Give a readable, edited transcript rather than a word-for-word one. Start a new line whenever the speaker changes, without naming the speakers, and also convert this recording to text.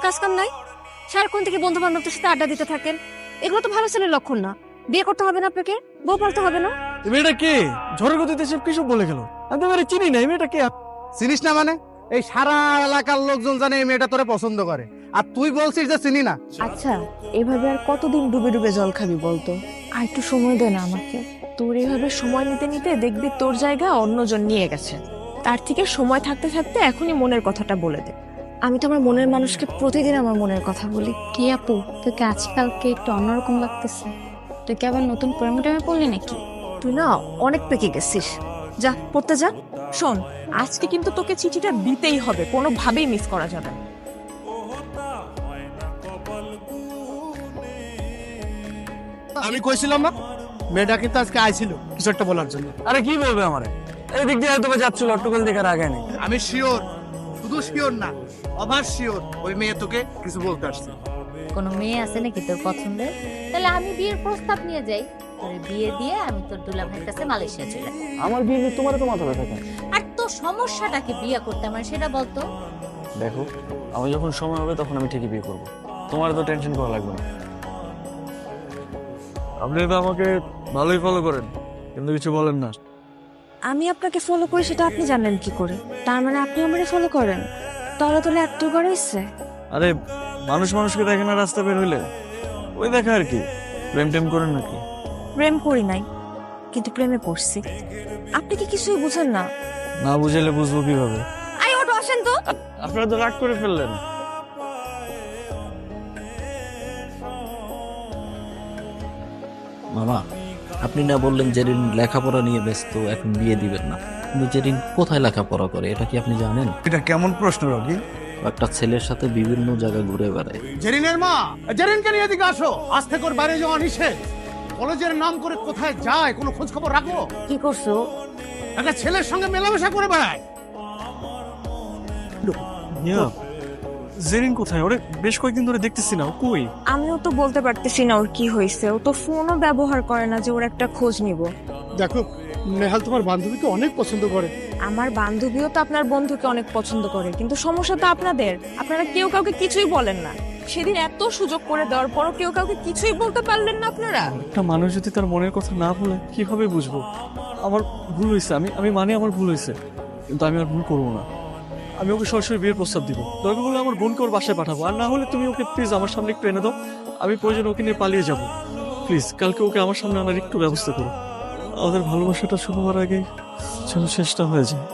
কাজ কাম নাই? সারাক্ষণ থেকে বন্ধু বান্ধবদের সাথে আড্ডা দিতে থাকেন, এগুলো তো ভালো ছেলের লক্ষণ না। বিয়ে করতে হবে না আপনাকে, বউ পালতে হবে না।
এই মেয়েটা কে? ঝড়ের গতিতে সব কিছু বলে গেল। আমি তো এবারে চিনি না, এই মেয়েটা কে?
চিনিস না মানে? এই সারা এলাকার লোকজন জানে এই মেয়েটা তোরে পছন্দ করে, আর তুই বলছিস যে চিনি না।
আচ্ছা, এভাবে আর কতদিন ডুবে ডুবে জল খাবি বলতো? আর একটু সময় দে না আমাকে। তোর এইভাবে সময় নিতে নিতে দেখবি তোর জায়গা অন্যজন নিয়ে গেছে। তার থেকে সময় থাকতে থাকতে এখনই মনের কথাটা বলে দে। আমি তো আমার মনের মানুষকে প্রতিদিন আমার মনের কথা বলি।
কি আপু, তোকে আজকালকে একটু অন্যরকম লাগতেছে। তুই কি আবার নতুন প্রেমে টেমে পড়লি নাকি?
তুই না অনেক পেকে গেছিস। যা পড়তে যা। শোন, আজকে কিন্তু তোকে চিঠিটা দিতেই হবে, কোনোভাবেই মিস করা যাবে না।
আমি কইছিলাম না মেয়েটা কিন্তু আজকে আইছিল কিছু একটা বলার জন্য।
আরে কি বলবে আমারে? এই দিক দিয়ে হয়তো যাচ্ছিল, অট্টকল দেখার আগে নেই।
আমি শিওর, শুধু শিওর না, অভার শিওর ওই মেয়ে তোকে কিছু বলতে আসছে।
কোনো মেয়ে আছে নাকি তোর পছন্দের? তাহলে আমি বিয়ের প্রস্তাব নিয়ে যাই, তোর বিয়ে দিয়ে আমি তোর দুলা ভাইয়ের কাছে মালয়েশিয়া চলে যাই।
আমার বিয়ে নিয়ে তোমার তো মাথা ব্যথা কেন?
আর তোর সমস্যাটাকে বিয়ে করতে আমার সেটা বলতো।
দেখো, আমি যখন সময় হবে তখন আমি ঠিকই বিয়ে করবো, তোমার তো টেনশন করা লাগবে না। আপনি তো আমাকে ভালোই ফলো করেন, কিন্তু কিছু বলেন না।
আমি আপনাকে ফলো করি সেটা আপনি জানেন কি করে? তার মানে আপনি আমারে ফলো করেন? তলে তলে একটু করে ইচ্ছে।
আরে মানুষ মানুষকে দেখে না রাস্তা বের হইলে, ওই দেখা আর কি। প্রেম টেম করেন নাকি?
প্রেম করি নাই, কিন্তু প্রেমে পড়ছি। আপনি কি কিছুই বুঝেন না?
না বুঝাইলে বুঝবো কিভাবে?
আই ওটো আসেন তো।
আপনারা তো রাগ করে ফেললেন।
মামা, আপনি না বললেন জেরিন লেখাপড়া নিয়ে ব্যস্ত, এখন বিয়ে দিবেন না, কিন্তু জেরিন কোথায় লেখাপড়া করে এটা কি আপনি জানেন?
এটা কেমন প্রশ্ন রকি?
একটা ছেলের সাথে বিভিন্ন জায়গায় ঘুরে বেড়ায়।
জেরিনের মা, জেরিনকে নিয়ে এদিকে আসো। আজ থেকে ওর বাইরে যাওয়া নিষেধ। কলেজের নাম করে কোথায় যায় কোনো খোঁজ খবর রাখো?
কি করছো?
একটা ছেলের সঙ্গে মেলামেশা করে বেড়ায়।
জেরিন কোথায়? ওরে বেশ কয়েকদিন ধরে দেখতেছি না, ও কই?
আমিও তো বলতে পারতেছি না ওর কি হয়েছে। ও তো ফোনও ব্যবহার করে না যে ওর একটা খোঁজ নিব।
দেখো, নেহাল তোমার বান্ধবীকে অনেক পছন্দ করে।
আমার বান্ধবীও তো আপনার বন্ধুকে অনেক পছন্দ করে, কিন্তু সমস্যা তো আপনাদের। আপনারা কেউ কাউকে কিছুই বলেন না। সেদিন এত সুযোগ করে দেওয়ার পরও কেউ কাউকে কিছুই বলতে পারলেন না আপনারা।
একটা মানুষ যদি তার মনের কথা না বলে কিভাবে বুঝবো? আমার ভুল হয়েছে, আমি মানে আমার ভুল হয়েছে, কিন্তু আমি আর ভুল করবো না। আমি ওকে সরাসরি বিয়ের প্রস্তাব দিব। দরকার হলে আমার বোনকে ওর বাসায় পাঠাবো, আর না হলে তুমি ওকে প্লিজ আমার সামনে একটু এনে দাও। আমি প্রয়োজন ওকে নিয়ে পালিয়ে যাব। প্লিজ কালকে ওকে আমার সামনে আনার একটু ব্যবস্থা করো। আমাদের ভালোবাসাটা শুরু হওয়ার আগে যেন শেষটা হয়ে যায়।